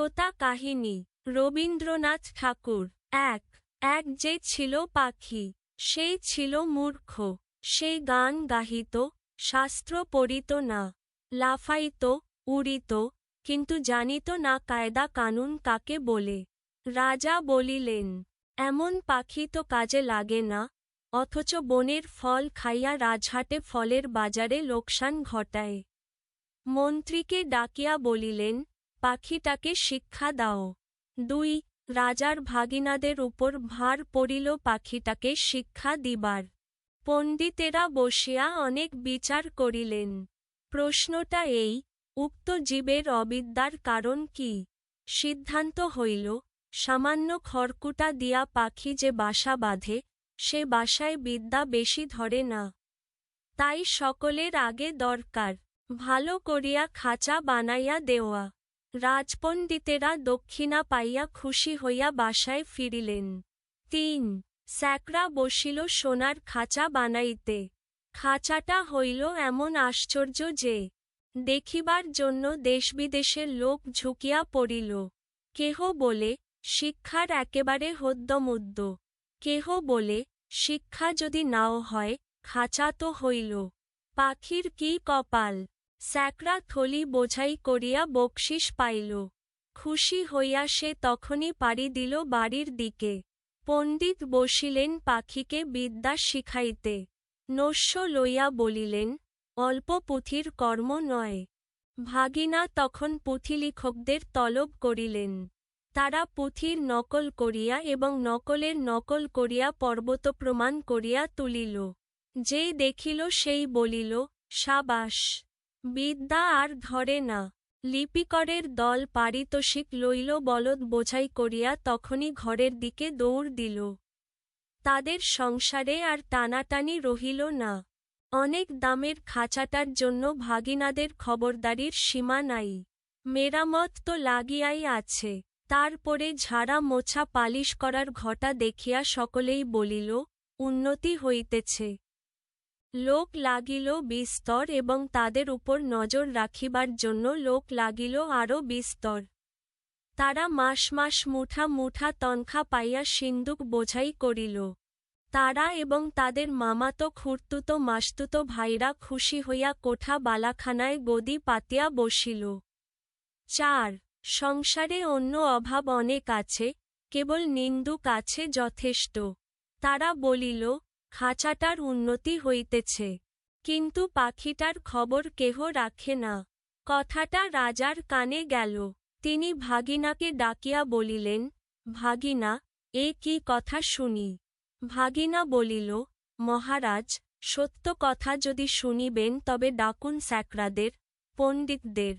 তোতা কাহিনী রবীন্দ্রনাথ ঠাকুর। এক এক যে ছিল পাখি, সেই ছিল মূর্খ। সেই গান গাহিত, শাস্ত্র পড়িত না, লাফাইত, উড়িত, কিন্তু জানিত না কায়দা কানুন কাকে বলে। রাজা বলিলেন, এমন পাখি তো কাজে লাগে না, অথচ বনের ফল খাইয়া রাজহাটে ফলের বাজারে লোকসান ঘটায়। মন্ত্রীকে ডাকিয়া বলিলেন, পাখিটাকে শিক্ষা দাও। দুই রাজার ভাগিনাদের উপর ভার পড়িল পাখিটাকে শিক্ষা দিবার। পণ্ডিতেরা বসিয়া অনেক বিচার করিলেন। প্রশ্নটা এই, উক্ত জীবের অবিদ্যার কারণ কি? সিদ্ধান্ত হইল, সামান্য খড়কুটা দিয়া পাখি যে বাসা বাঁধে, সে বাসায় বিদ্যা বেশি ধরে না। তাই সকলের আগে দরকার ভালো করিয়া খাঁচা বানাইয়া দেওয়া। রাজপণ্ডিতেরা দক্ষিণা পাইয়া খুশি হইয়া বাসায় ফিরিলেন। ৩ স্যাকরা বসিল সোনার খাঁচা বানাইতে। খাঁচাটা হইল এমন আশ্চর্য যে, দেখিবার জন্য দেশবিদেশের লোক ঝুঁকিয়া পড়িল। কেহ বলে, শিক্ষার একেবারে হদ্দমুদ্দ। কেহ বলে, শিক্ষা যদি নাও হয়, খাঁচা তো হইল। পাখির কি কপাল! স্যাকরা থলি বোঝাই করিয়া বকশিস পাইল। খুশি হইয়া সে তখনই পাড়ি দিল বাড়ির দিকে। পণ্ডিত বসিলেন পাখিকে বিদ্যা শিখাইতে। নস্য লইয়া বলিলেন, অল্প পুঁথির কর্ম নয়। ভাগিনা তখন পুঁথিলিখকদের তলব করিলেন। তারা পুঁথির নকল করিয়া এবং নকলের নকল করিয়া পর্বত প্রমাণ করিয়া তুলিল। যেই দেখিল সেই বলিল, সাবাস! বিদ্যা আর ধরে না। লিপিকরের দল পারিতোষিক লইল বলদ বোঝাই করিয়া তখনই ঘরের দিকে দৌড় দিল। তাদের সংসারে আর টানাটানি রহিল না। অনেক দামের খাঁচাটার জন্য ভাগিনাদের খবরদারির সীমা নাই। মেরামত তো লাগিয়াই আছে, তারপরে ঝাড়া মোছা পালিশ করার ঘটা দেখিয়া সকলেই বলিল, উন্নতি হইতেছে। লোক লাগিল বিস্তর এবং তাদের উপর নজর রাখিবার জন্য লোক লাগিল আরও বিস্তর। তারা মাস মাস মুঠা মুঠা তনখা পাইয়া সিন্দুক বোঝাই করিল। তারা এবং তাদের মামাতো খুড়তুতো মাসতুতো ভাইরা খুশি হইয়া কোঠা বালাখানায় গদি পাতিয়া বসিল। ৪ সংসারে অন্য অভাব অনেক আছে, কেবল নিন্দুক আছে যথেষ্ট। তারা বলিল, খাঁচাটার উন্নতি হইতেছে, কিন্তু পাখিটার খবর কেহ রাখে না। কথাটা রাজার কানে গেল। তিনি ভাগিনাকে ডাকিয়া বলিলেন, ভাগিনা, এ কি কথা শুনি? ভাগিনা বলিল, মহারাজ, সত্য কথা যদি শুনিবেন তবে ডাকুন স্যাকরাদের, পণ্ডিতদের,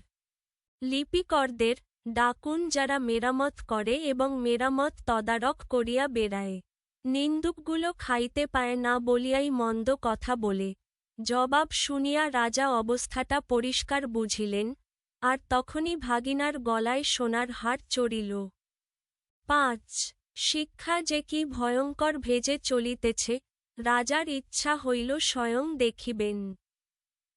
লিপিকরদের ডাকুন, যারা মেরামত করে এবং মেরামত তদারক করিয়া বেড়ায়। নিন্দুকগুলো খাইতে পায় না বলিয়াই মন্দ কথা বলে। জবাব শুনিয়া রাজা অবস্থাটা পরিষ্কার বুঝিলেন, আর তখনই ভাগিনার গলায় সোনার হার চড়িল। ৫ শিক্ষা যে কি ভয়ঙ্কর ভেজে চলিতেছে, রাজার ইচ্ছা হইল স্বয়ং দেখিবেন।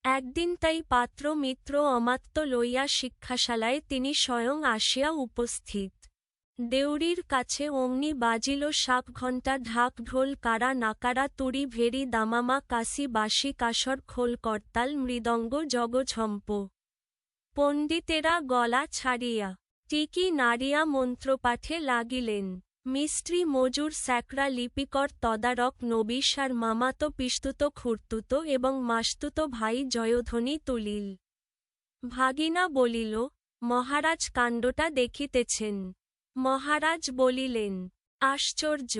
একদিন তাই পাত্র মিত্র অমাত্য লইয়া শিক্ষাশালায় তিনি স্বয়ং আসিয়া উপস্থিত। দেউড়ির কাছে অমনি বাজিল শাক ঘণ্টা ঢাক ঢোল কারা নাকারা তুরি ভেরি দামামা কাশি বাঁশি কাসর খোল করতাল মৃদঙ্গ জগঝম্প। পণ্ডিতেরা গলা ছাড়িয়া টিকি নাড়িয়া মন্ত্রপাঠে লাগিলেন। মিস্ত্রি মজুর স্যাকরা লিপিকর তদারক নবিশ আর মামাতো পিস্তুতো খুড়তুতো এবং মাসতুতো ভাই জয়ধ্বনি তুলিল। ভাগিনা বলিল, মহারাজ কাণ্ডটা দেখিতেছেন? মহারাজ বলিলেন, আশ্চর্য!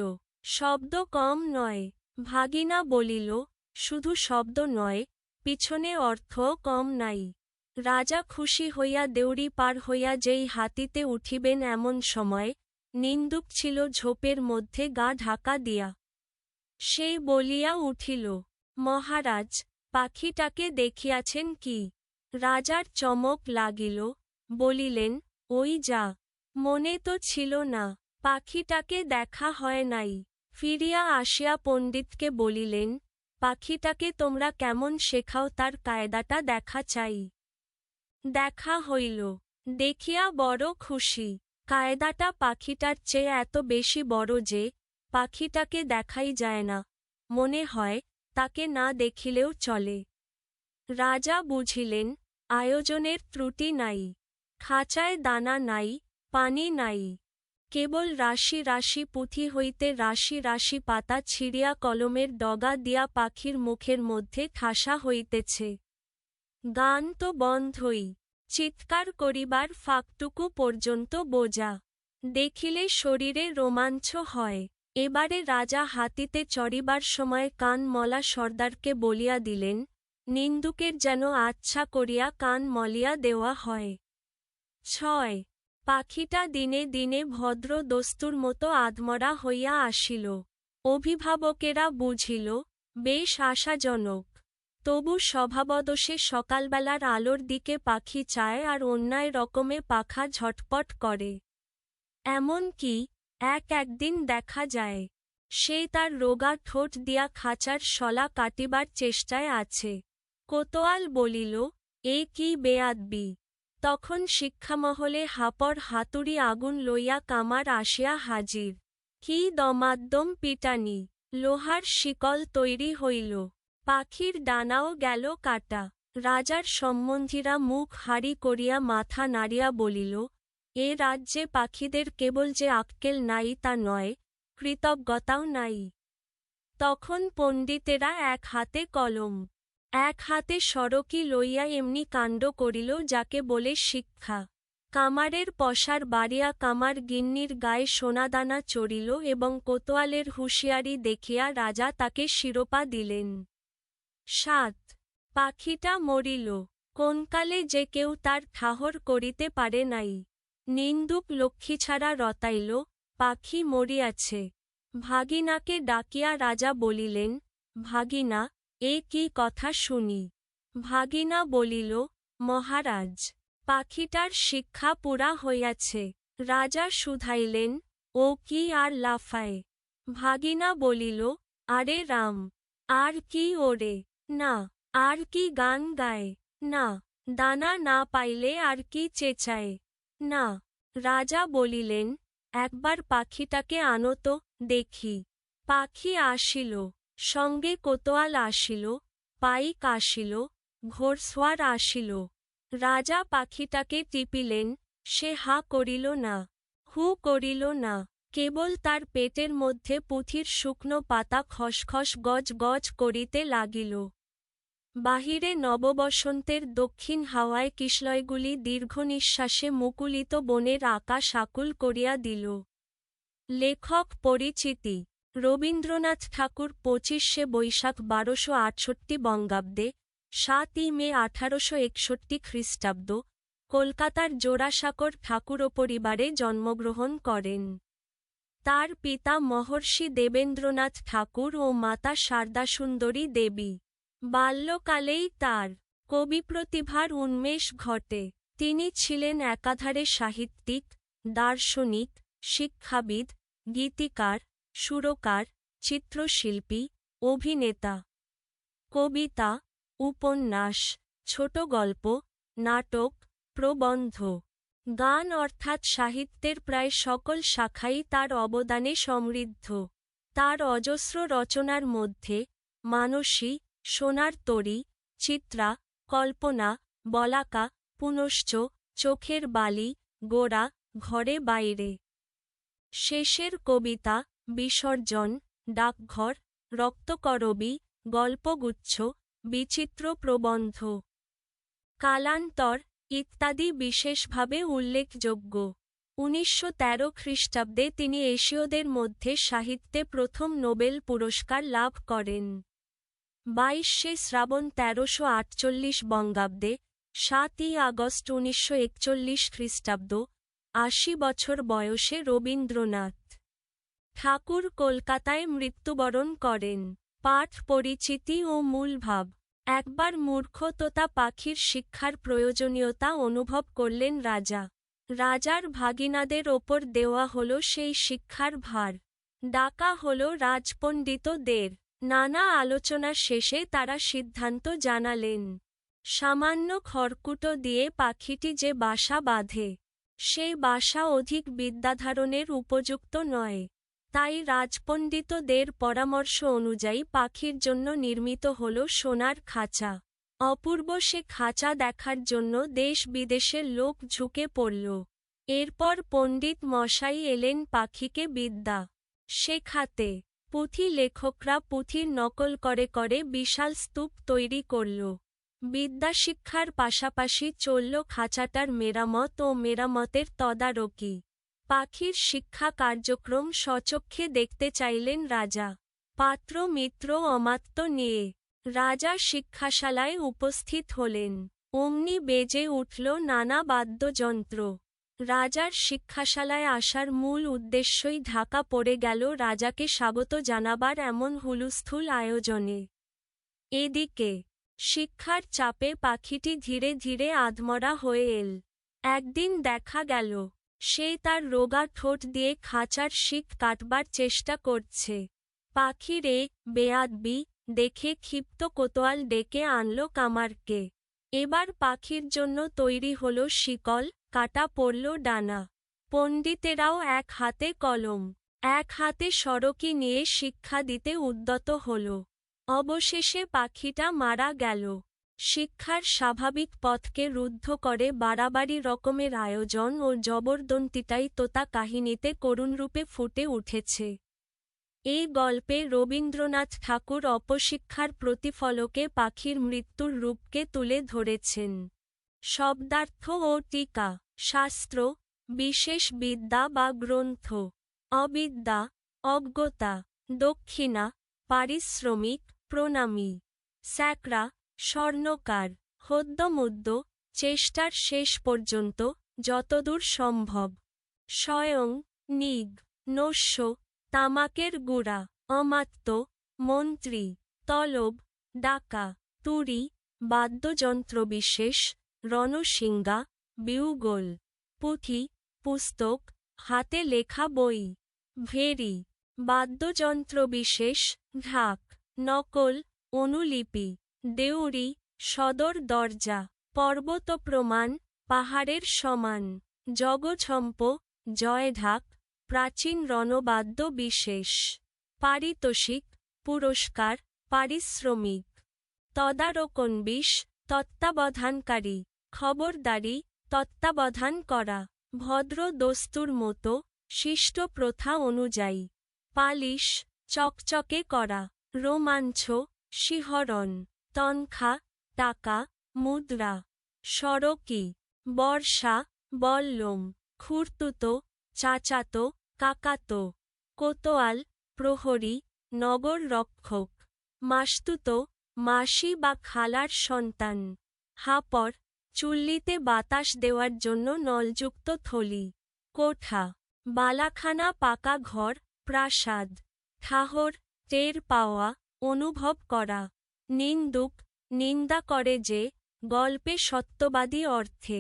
শব্দ কম নয়। ভাগিনা বলিল, শুধু শব্দ নয়, পিছনে অর্থও কম নাই। রাজা খুশি হইয়া দেউড়ি পার হইয়া যেই হাতিতে উঠিবেন এমন সময়, নিন্দুক ছিল ঝোপের মধ্যে গা ঢাকা দিয়া। সেই বলিয়া উঠিল, মহারাজ, পাখিটাকে দেখিয়াছেন কি? রাজার চমক লাগিল, বলিলেন, ওই যা। মনে তো ছিল না, পাখিটাকে দেখা হয় নাই। ফিরিয়া আসিয়া পণ্ডিতকে বলিলেন, পাখিটাকে তোমরা কেমন শেখাও তার কায়দাটা দেখা চাই। দেখা হইল। দেখিয়া বড় খুশি। কায়দাটা পাখিটার চেয়ে এত বেশি বড় যে পাখিটাকে দেখাই যায় না, মনে হয় তাকে না দেখিলেও চলে। রাজা বুঝিলেন আয়োজনের ত্রুটি নাই। খাঁচায় দানা নাই, পানি নাই, কেবল রাশি রাশি পুঁথি হইতে রাশি রাশি পাতা ছিঁড়িয়া কলমের ডগা দিয়া পাখির মুখের মধ্যে ঠাসা হইতেছে। গান তো বন্ধই, চিৎকার করিবার ফাঁকটুকু পর্যন্ত বোঝা। দেখিলে শরীরে রোমাঞ্চ হয়। এবারে রাজা হাতিতে চড়িবার সময় কান মলা সর্দারকে বলিয়া দিলেন, নিন্দুকের যেন আচ্ছা করিয়া কান মলিয়া দেওয়া হয়। 6. পাখিটা দিনে দিনে ভদ্র দস্তুর মতো আধমরা হইয়া আসিল। অভিভাবকেরা বুঝিল বেশ আশাজনক। তবু স্বভাবদোষে সকালবেলার আলোর দিকে পাখি চায় আর অন্যায় রকমে পাখা ঝটপট করে। এমন কি একদিন দেখা যায় সে তার রোগা ঠোঁট দিয়া খাঁচার শলা কাটিবার চেষ্টায় আছে। কোতোয়াল বলিল, এ কি বেয়াদবি! তখন শিক্ষামহলে হাপর হাতুড়ি আগুন লইয়া কামার আসিয়া হাজির। কি দমাদ্দম পিটানি! লোহার শিকল তৈরি হইল। পাখির ডানাও গেল কাটা। রাজার সম্বন্ধীরা মুখ হাঁড়ি করিয়া মাথা নাড়িয়া বলিল, এ রাজ্যে পাখিদের কেবল যে আক্কেল নাই তা নয়, কৃতজ্ঞতাও নাই। তখন পণ্ডিতেরা এক হাতে কলম, এক হাতে সড়কি লইয়া এমনি কাণ্ড করিল যাকে বলে শিক্ষা। কামারের পসার বাড়িয়া কামার গিন্নির গায়ে সোনাদানা চড়িল এবং কোতোয়ালের হুঁশিয়ারি দেখিয়া রাজা তাকে শিরোপা দিলেন। 7. পাখিটা মরিল। কোনকালে যে কেউ তার ঠাহর করিতে পারে নাই। নিন্দুক লক্ষ্মীছাড়া রতাইল, পাখি মরিয়াছে। ভাগিনাকে ডাকিয়া রাজা বলিলেন, ভাগিনা, এ কি কথা শুনি? ভাগিনা বলিল, মহারাজ, পাখিটার শিক্ষা পুরা হইয়াছে। রাজা শুধাইলেন, ও কি আর লাফায়? ভাগিনা বলিল, আরে রাম, আর কি ওরে? না, আর কি গান গায়? না, দানা না পাইলে আর কি চেঁচায়? না। রাজা বলিলেন, একবার পাখিটাকে আনো তো, দেখি। পাখি আসিল, সঙ্গে কোতোয়াল আসিল, পাইক আসিল, ঘোড়সওয়ার আসিল। রাজা পাখিটাকে টিপিলেন, সে হা করিল না, হু করিল না, কেবল তার পেটের মধ্যে পুঁথির শুকনো পাতা খসখস গজ গজ করিতে লাগিল। বাহিরে নববসন্তের দক্ষিণ হাওয়ায় কিশলয়গুলি দীর্ঘনিঃশ্বাসে মুকুলিত বনের আকাশ আকুল করিয়া দিল। লেখক পরিচিতি: রবীন্দ্রনাথ ঠাকুর 25শে বৈশাখ 1268 বঙ্গাব্দে, 7ই মে 1861 খ্রিস্টাব্দ, কলকাতার জোড়াসাঁকোর ঠাকুরপরিবারে জন্মগ্রহণ করেন। তার পিতা মহর্ষি দেবেন্দ্রনাথ ঠাকুর ও মাতা শারদাসুন্দরী দেবী। বাল্যকালেই তার কবিপ্রতিভার উন্মেষ ঘটে। তিনি ছিলেন একাধারে সাহিত্যিক, দার্শনিক, শিক্ষাবিদ, গীতিকার, সুরকার, চিত্রশিল্পী, অভিনেতা। কবিতা, উপন্যাস, ছোটগল্প, নাটক, প্রবন্ধ, গান অর্থাৎ সাহিত্যের প্রায় সকল শাখাই তার অবদানে সমৃদ্ধ। তার অজস্র রচনার মধ্যে মানসী, সোনার তরী, চিত্রা, কল্পনা, বলাকা, পুনশ্চ, চোখের বালি, গোরা, ঘরে বাইরে, শেষের কবিতা, বিসর্জন, ডাকঘর, রক্তকরবী, গল্পগুচ্ছ, বিচিত্র প্রবন্ধ, কালান্তর ইত্যাদি বিশেষভাবে উল্লেখযোগ্য। 1913 খ্রিস্টাব্দে তিনি এশীয়দের মধ্যে সাহিত্যে প্রথম নোবেল পুরস্কার লাভ করেন। 22শে শ্রাবণ 1348 বঙ্গাব্দে, 7ই আগস্ট 1941 খ্রিস্টাব্দ, 80 বছর বয়সে রবীন্দ্রনাথ ঠাকুর কলকাতায় মৃত্যুবরণ করেন। পাঠ পরিচিতি ও মূলভাব। একবার মূর্খ তোতা পাখির শিক্ষার প্রয়োজনীয়তা অনুভব করলেন রাজা। রাজার ভাগিনাদের ওপর দেওয়া হল সেই শিক্ষার ভার। ডাকা হল রাজপণ্ডিতদের। নানা আলোচনা শেষে তারা সিদ্ধান্ত জানালেন। সামান্য খড়কুটো দিয়ে পাখিটি যে বাসা বাঁধে, সেই বাসা অধিক বিদ্যাধারণের উপযুক্ত নয়। তাই রাজপণ্ডিতদের পরামর্শ অনুযায়ী পাখির জন্য নির্মিত হল সোনার খাঁচা। অপূর্ব সে খাঁচা দেখার জন্য দেশ বিদেশের লোক ঝুঁকে পড়ল। এরপর পণ্ডিত মশাই এলেন পাখিকে বিদ্যা শেখাতে। পুঁথি লেখকরা পুঁথির নকল করে করে বিশাল স্তূপ তৈরি করল। বিদ্যা শিক্ষার পাশাপাশি চলল খাঁচাটার মেরামত ও মেরামতের তদারকি। পাখির শিক্ষা কার্যক্রম স্বচক্ষে দেখতে চাইলেন রাজা। পাত্র মিত্র অমাত্য নিয়ে রাজা শিক্ষাশালায় উপস্থিত হলেন। অমনি বেজে উঠল নানা বাদ্যযন্ত্র। রাজার শিক্ষাশালায় আসার মূল উদ্দেশ্যই ঢাকা পড়ে গেল রাজাকে স্বাগত জানাবার এমন হুলস্থুল আয়োজনে। এদিকে শিক্ষার চাপে পাখিটি ধীরে ধীরে আধমরা হয়ে এল। একদিন দেখা গেল সে তার রোগা ঠোঁট দিয়ে খাঁচার শিক কাটবার চেষ্টা করছে। পাখির এ বেয়াদবি দেখে ক্ষিপ্ত কোতোয়াল ডেকে আনল কামারকে। এবার পাখির জন্য তৈরি হল শিকল, কাটা পড়ল ডানা। পণ্ডিতেরাও এক হাতে কলম, এক হাতে সড়কি নিয়ে শিক্ষা দিতে উদ্যত হল। অবশেষে পাখিটা মারা গেল। শিক্ষার স্বাভাবিক পথকে রুদ্ধ করে বাড়াবাড়ি রকমের আয়োজন ও জবরদন্তিটাই তোতা কাহিনীতে করুণরূপে ফুটে উঠেছে। এই গল্পে রবীন্দ্রনাথ ঠাকুর অপশিক্ষার প্রতিফলকে পাখির মৃত্যুর রূপকে তুলে ধরেছেন। শব্দার্থ ও টিকা। শাস্ত্র, বিশেষ বিদ্যা বা গ্রন্থ। অবিদ্যা, অজ্ঞতা। দক্ষিণা, পারিশ্রমিক, প্রণামী। স্যাকরা, স্বর্ণকার। হদ্যমুদ্য, চেষ্টার শেষ পর্যন্ত, যতদূর সম্ভব। স্বয়ং, নিগ, নস্য, তামাকের গুড়া। অমাত্য, মন্ত্রী। তলব, ডাকা। তুরী, বাদ্যযন্ত্রবিশেষ। রণসিঙ্গা, বিউগল। পুঁথি, পুস্তক, হাতে লেখা বই। ভেরি, বাদ্যযন্ত্রবিশেষ। ঢাক, নকল, অনুলিপি। দেউড়ি, সদর দরজা। পর্বতপ্রমাণ, পাহাড়ের সমান। জগছম্প, জয়ঢাক, প্রাচীন রণবাদ্য বিশেষ। পারিতোষিক, পুরস্কার, পারিশ্রমিক। তদারকনবিশ, তত্ত্বাবধানকারী। খবরদারি, তত্ত্বাবধান করা। ভদ্র দস্তুর মতো, শিষ্ট প্রথা অনুযায়ী। পালিশ, চকচকে করা। রোমাঞ্চ, শিহরণ। তনখা, টাকা, মুদ্রা। সড়কি, বর্ষা, বল্লম। খুড়তুতো, চাচাতো, কাকাতো। কোতোয়াল, প্রহরী, নগর রক্ষক। মাসতুতো, মাসি বা খালার সন্তান। হাপর, চুল্লিতে বাতাস দেওয়ার জন্য নলযুক্ত থলি। কোঠা, বালাখানা, পাকা ঘর, প্রাসাদ। ঠাহর, টের পাওয়া, অনুভব করা। নিন্দুক, নিন্দা করে যে, গল্পে সত্যবাদী অর্থে।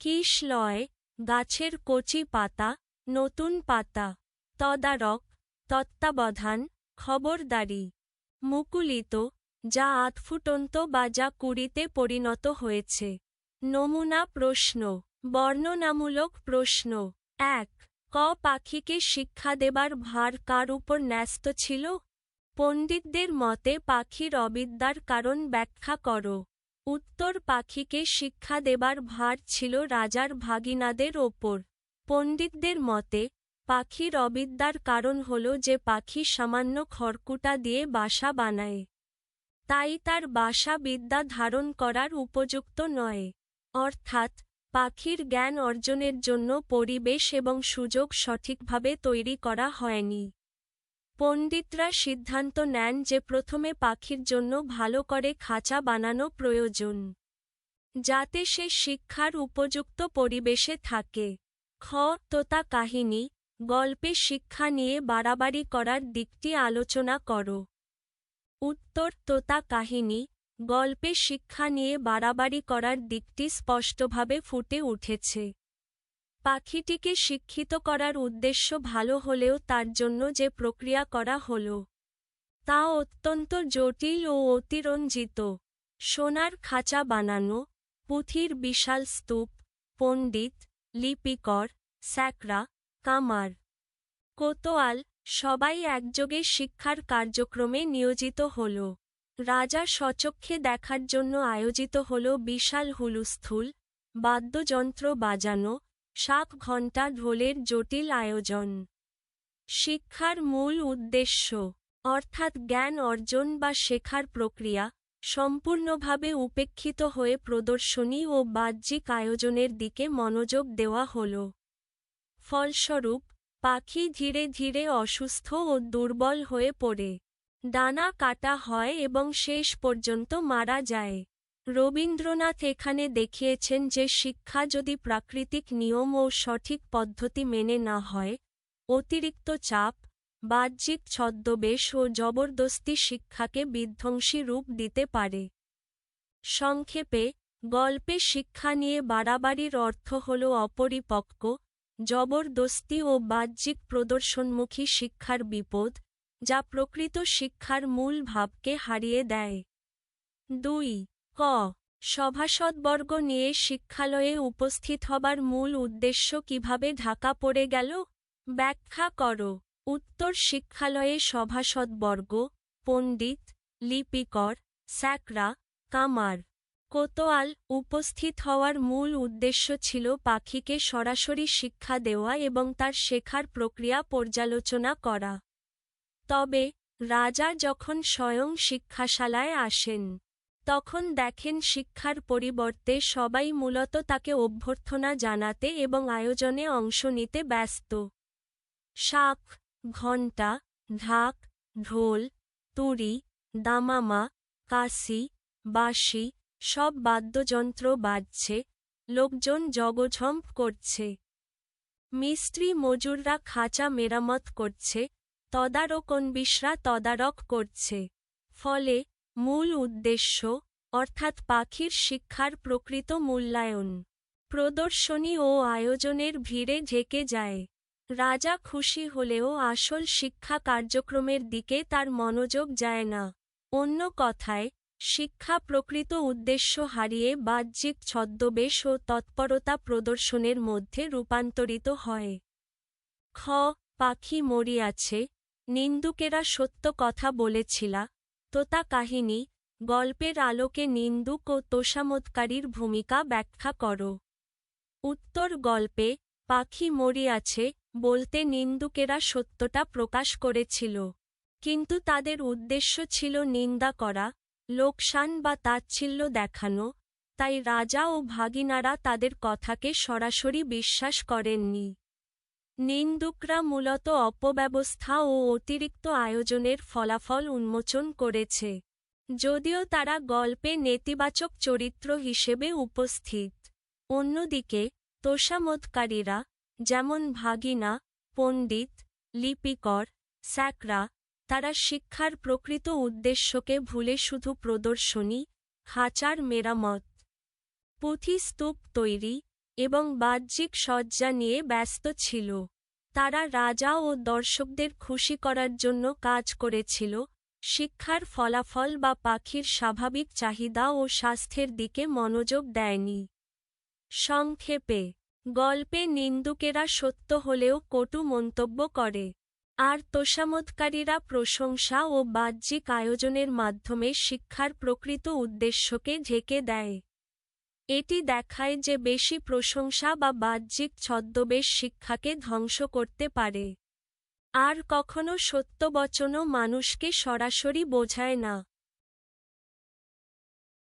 কিশলয়, গাছের কচি পাতা, নতুন পাতা। তদারক, তত্ত্বাবধান, খবরদারি। মুকুলিত, যা আধফুটন্ত বা যা কুড়িতে পরিণত হয়েছে। নমুনা প্রশ্ন। বর্ণনামূলক প্রশ্ন। ১. ক পাখিকে শিক্ষা দেবার ভার কার উপর ন্যস্ত ছিল? পণ্ডিতদের মতে পাখির অবিদ্যার কারণ ব্যাখ্যা করো। উত্তর পাখিকে শিক্ষা দেবার ভার ছিল রাজার ভাগিনাদের ওপর। পণ্ডিতদের মতে পাখির অবিদ্যার কারণ হল যে পাখি সামান্য খড়কুটা দিয়ে বাসা বানায়। তাই তার বাসা বিদ্যা ধারণ করার উপযুক্ত নয়। অর্থাৎ পাখির জ্ঞান অর্জনের জন্য পরিবেশ এবং সুযোগ সঠিকভাবে তৈরি করা হয়নি। পণ্ডিতরা সিদ্ধান্ত নেন যে প্রথমে পাখির জন্য ভালো করে খাঁচা বানানো প্রয়োজন, যাতে সে শিক্ষার উপযুক্ত পরিবেশে থাকে। খ. তোতা কাহিনী, গল্পে শিক্ষা নিয়ে বাড়াবাড়ি করার দিকটি আলোচনা করো। উত্তর. তোতা কাহিনী, গল্পে শিক্ষা নিয়ে বাড়াবাড়ি করার দিকটি স্পষ্টভাবে ফুটে উঠেছে। পাখিটিকে শিক্ষিত করার উদ্দেশ্য ভালো হলেও তার জন্য যে প্রক্রিয়া করা হল, তা অত্যন্ত জটিল ও অতিরঞ্জিত। সোনার খাঁচা বানানো, পুঁথির বিশাল স্তূপ, পণ্ডিত, লিপিকর, স্যাকরা, কামার, কোতোয়াল, সবাই একযোগে শিক্ষার কার্যক্রমে নিয়োজিত হল। রাজা স্বচক্ষে দেখার জন্য আয়োজিত হল বিশাল হুলস্থুল, বাদ্যযন্ত্র বাজানো, শাঁখ ঘণ্টা ঢোলের জটিল আয়োজন। শিক্ষার মূল উদ্দেশ্য, অর্থাৎ জ্ঞান অর্জন বা শেখার প্রক্রিয়া, সম্পূর্ণভাবে উপেক্ষিত হয়ে প্রদর্শনী ও বাহ্যিক আয়োজনের দিকে মনোযোগ দেওয়া হল। ফলস্বরূপ, পাখি ধীরে ধীরে অসুস্থ ও দুর্বল হয়ে পড়ে। ডানা কাটা হয় এবং শেষ পর্যন্ত মারা যায়। রবীন্দ্রনাথ এখানে দেখিয়েছেন যে শিক্ষা যদি প্রাকৃতিক নিয়ম ও সঠিক পদ্ধতি মেনে না হয়, অতিরিক্ত চাপ, বাহ্যিক ছদ্মবেশ ও জবরদস্তি শিক্ষাকে বিধ্বংসী রূপ দিতে পারে। সংক্ষেপে, গল্পে শিক্ষা নিয়ে বাড়াবাড়ির অর্থ হল অপরিপক্ক, জবরদস্তি ও বাহ্যিক প্রদর্শনমুখী শিক্ষার বিপদ, যা প্রকৃত শিক্ষার মূল ভাবকে হারিয়ে দেয়। ২. ক. সভাসদবর্গ নিয়ে শিক্ষালয়ে উপস্থিত হবার মূল উদ্দেশ্য কিভাবে ঢাকা পড়ে গেল? ব্যাখ্যা কর। উত্তর: শিক্ষালয়ে সভাসদবর্গ, পণ্ডিত, লিপিকর, স্যাকরা, কামার, কোতোয়াল উপস্থিত হওয়ার মূল উদ্দেশ্য ছিল পাখিকে সরাসরি শিক্ষা দেওয়া এবং তার শেখার প্রক্রিয়া পর্যালোচনা করা। তবে, রাজা যখন স্বয়ং শিক্ষাশালায় আসেন, তখন দেখেন শিক্ষার পরিবর্তে সবাই মূলত তাকে অভ্যর্থনা জানাতে এবং আয়োজনে অংশ নিতে ব্যস্ত। শাঁখ, ঘণ্টা, ঢাক, ঢোল, তুড়ি, দামামা, কাঁসি, বাঁশি, সব বাদ্যযন্ত্র বাজছে, লোকজন জগঝম্প করছে। মিস্ত্রি মজুররা খাঁচা মেরামত করছে, তদারকনবিশরা তদারক করছে। ফলে, মূল উদ্দেশ্য, অর্থাৎ পাখির শিক্ষার প্রকৃত মূল্যায়ন, প্রদর্শনী ও আয়োজনের ভিড়ে ঢেকে যায়। রাজা খুশি হলেও আসল শিক্ষা কার্যক্রমের দিকে তার মনোযোগ যায় না। অন্য কথায়, শিক্ষা প্রকৃত উদ্দেশ্য হারিয়ে বাহ্যিক ছদ্মবেশ ও তৎপরতা প্রদর্শনের মধ্যে রূপান্তরিত হয়। খ. পাখি মরিয়াছে, নিন্দুকেরা সত্য কথা বলেছিলা, তোতা কাহিনী, গল্পের আলোকে নিন্দুক ও তোষামোদকারীর ভূমিকা ব্যাখ্যা কর। উত্তর: গল্পে পাখি মরিয়াছে বলতে নিন্দুকেরা সত্যটা প্রকাশ করেছিল, কিন্তু তাদের উদ্দেশ্য ছিল নিন্দা করা, লোকসান বা তাচ্ছিল্য দেখানো, তাই রাজা ও ভাগিনারা তাদের কথাকে সরাসরি বিশ্বাস করেননি। নিন্দুকরা মূলত অপব্যবস্থা ও অতিরিক্ত আয়োজনের ফলাফল উন্মোচন করেছে, যদিও তারা গল্পে নেতিবাচক চরিত্র হিসেবে উপস্থিত। অন্যদিকে, তোষামোদকারীরা, যেমন ভাগিনা, পণ্ডিত, লিপিকর, স্যাকরা, তারা শিক্ষার প্রকৃত উদ্দেশ্যকে ভুলে শুধু প্রদর্শনী, খাঁচার মেরামত, পুঁথি স্তূপ তৈরি এবং বাহ্যিক সজ্জা নিয়ে ব্যস্ত ছিল। তারা রাজা ও দর্শকদের খুশি করার জন্য কাজ করেছিল, শিক্ষার ফলাফল বা পাখির স্বাভাবিক চাহিদা ও স্বাস্থ্যের দিকে মনোযোগ দেয়নি। সংক্ষেপে, গল্পে নিন্দুকেরা সত্য হলেও কটু মন্তব্য করে, আর তোষামোদকারীরা প্রশংসা ও বাহ্যিক আয়োজনের মাধ্যমে শিক্ষার প্রকৃত উদ্দেশ্যকে ঢেকে দেয়। এটি দেখায় যে বেশি প্রশংসা বা বাহ্যিক ছদ্মবেশ শিক্ষাকে ধ্বংস করতে পারে। আর কখনো সত্যবচনও মানুষকে সরাসরি বোঝায় না।